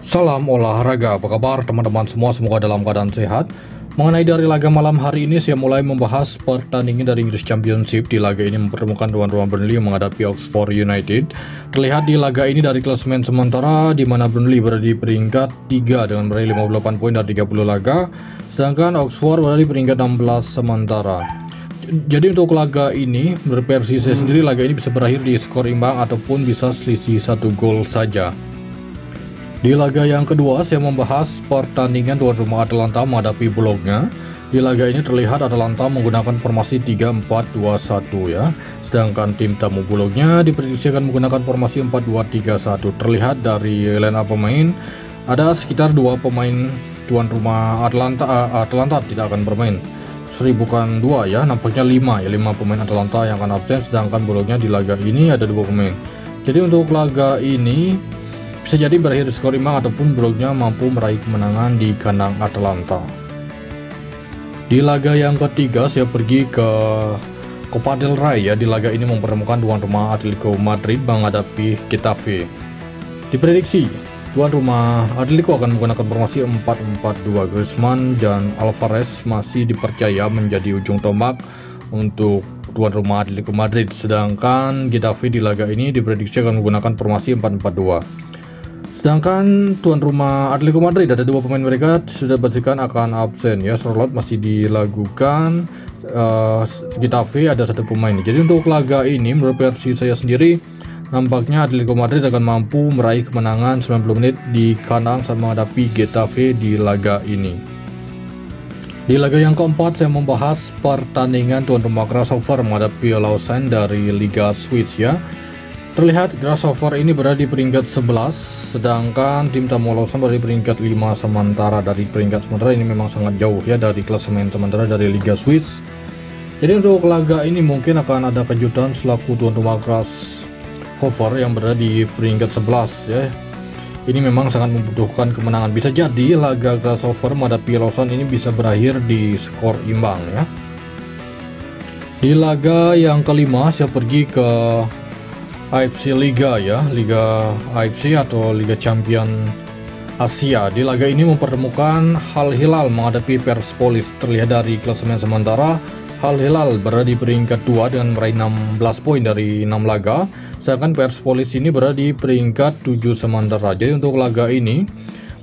Salam olahraga, apa kabar teman-teman semua? Semoga dalam keadaan sehat. Mengenai dari laga malam hari ini, saya mulai membahas pertandingan dari English Championship. Di laga ini mempertemukan tuan rumah Burnley menghadapi Oxford United. Terlihat di laga ini dari klasemen sementara, di mana Burnley berada di peringkat 3 dengan meraih 58 poin dari 30 laga, sedangkan Oxford berada di peringkat 16 sementara. Jadi untuk laga ini, menurut versi saya sendiri, laga ini bisa berakhir di skor imbang ataupun bisa selisih 1 gol saja. Di laga yang kedua, saya membahas pertandingan tuan rumah Atalanta menghadapi Bologna. Di laga ini terlihat Atalanta menggunakan formasi 3-4-2-1 ya. Sedangkan tim tamu Bologna diprediksi akan menggunakan formasi 4-2-3-1. Terlihat dari line up pemain, ada sekitar 2 pemain tuan rumah Atalanta tidak akan bermain. Bukan 2 ya, nampaknya 5 pemain Atalanta yang akan absen. Sedangkan Bologna di laga ini ada 2 pemain. Jadi untuk laga ini bisa jadi berakhir skor imbang ataupun Bologna mampu meraih kemenangan di kandang Atalanta. Di laga yang ketiga, saya pergi ke Copa del Rey ya. Di laga ini mempertemukan tuan rumah Atletico Madrid menghadapi Getafe. Diprediksi tuan rumah Atletico akan menggunakan formasi 4-4-2. Griezmann dan Alvarez masih dipercaya menjadi ujung tombak untuk tuan rumah Atletico Madrid. Sedangkan Getafe di laga ini diprediksi akan menggunakan formasi 4-4-2. Sedangkan tuan rumah Atletico Madrid ada 2 pemain mereka sudah dipastikan akan absen ya. Sorloth masih dilakukan, Getafe ada 1 pemain. Jadi untuk laga ini menurut versi saya sendiri, nampaknya Atletico Madrid akan mampu meraih kemenangan 90 menit di kandang saat menghadapi Getafe di laga ini. Di laga yang keempat, saya membahas pertandingan tuan rumah Grasshopper menghadapi Lausanne dari Liga Swiss ya. Terlihat Grasshopper ini berada di peringkat 11, sedangkan tim tamu Lausanne berada di peringkat 5 sementara. Dari peringkat sementara ini memang sangat jauh ya dari klasemen sementara dari Liga Swiss. Jadi untuk laga ini mungkin akan ada kejutan selaku tuan rumah Grasshopper yang berada di peringkat 11 ya. Ini memang sangat membutuhkan kemenangan. Bisa jadi laga Grasshopper menghadapi Lausanne ini bisa berakhir di skor imbang ya. Di laga yang kelima, saya pergi ke AFC Liga ya, Liga AFC atau Liga Champion Asia. Di laga ini mempertemukan Al Hilal menghadapi Persepolis. Terlihat dari klasemen sementara, Al Hilal berada di peringkat 2 dengan meraih 16 poin dari 6 laga, sedangkan Persepolis ini berada di peringkat 7 sementara. Jadi untuk laga ini,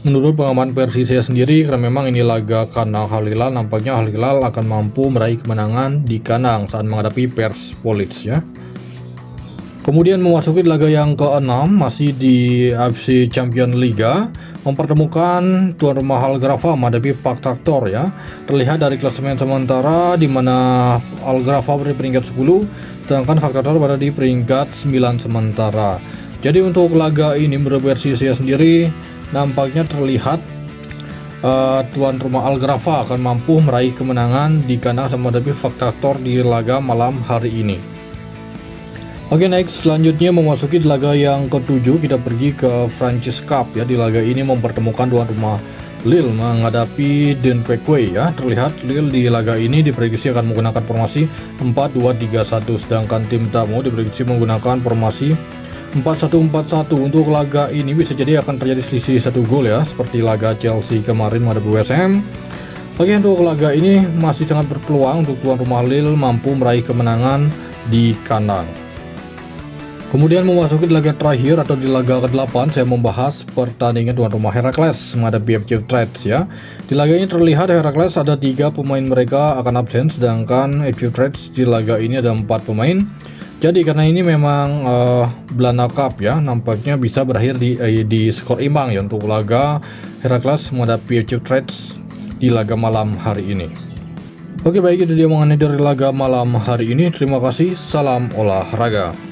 menurut pengaman versi saya sendiri, karena memang ini laga kandang Al Hilal, nampaknya Al Hilal akan mampu meraih kemenangan di kandang saat menghadapi Persepolis ya. Kemudian memasuki laga yang ke-6, masih di AFC Champions Liga, mempertemukan tuan rumah Al Gharafa menghadapi Pak Traktor ya. Terlihat dari klasemen sementara di mana Al Gharafa berada di peringkat 10, sedangkan Pak Traktor berada di peringkat 9 sementara. Jadi untuk laga ini menurut versi saya sendiri, nampaknya terlihat tuan rumah Al Gharafa akan mampu meraih kemenangan di kandang menghadapi Pak Traktor di laga malam hari ini. Oke, next selanjutnya memasuki laga yang ke-7, kita pergi ke Franchise Cup ya. Di laga ini mempertemukan tuan rumah Lille menghadapi Dunkerque ya. Terlihat Lille di laga ini diprediksi akan menggunakan formasi 4-2-3-1, sedangkan tim tamu diprediksi menggunakan formasi 4-1-4-1. Untuk laga ini bisa jadi akan terjadi selisih 1 gol ya, seperti laga Chelsea kemarin menghadapi West Ham. Oke, untuk laga ini masih sangat berpeluang untuk tuan rumah Lille mampu meraih kemenangan di kandang. Kemudian memasuki laga terakhir atau di laga ke-8, saya membahas pertandingan tuan rumah Heracles menghadapi FC Utrecht ya. Di laga ini terlihat Heracles ada 3 pemain mereka akan absen, sedangkan FC Utrecht di laga ini ada 4 pemain. Jadi karena ini memang Blana Cup ya, nampaknya bisa berakhir di skor imbang ya untuk laga Heracles menghadapi FC Utrecht di laga malam hari ini. Oke, baik, itu dia mengenai dari laga malam hari ini. Terima kasih, salam olahraga.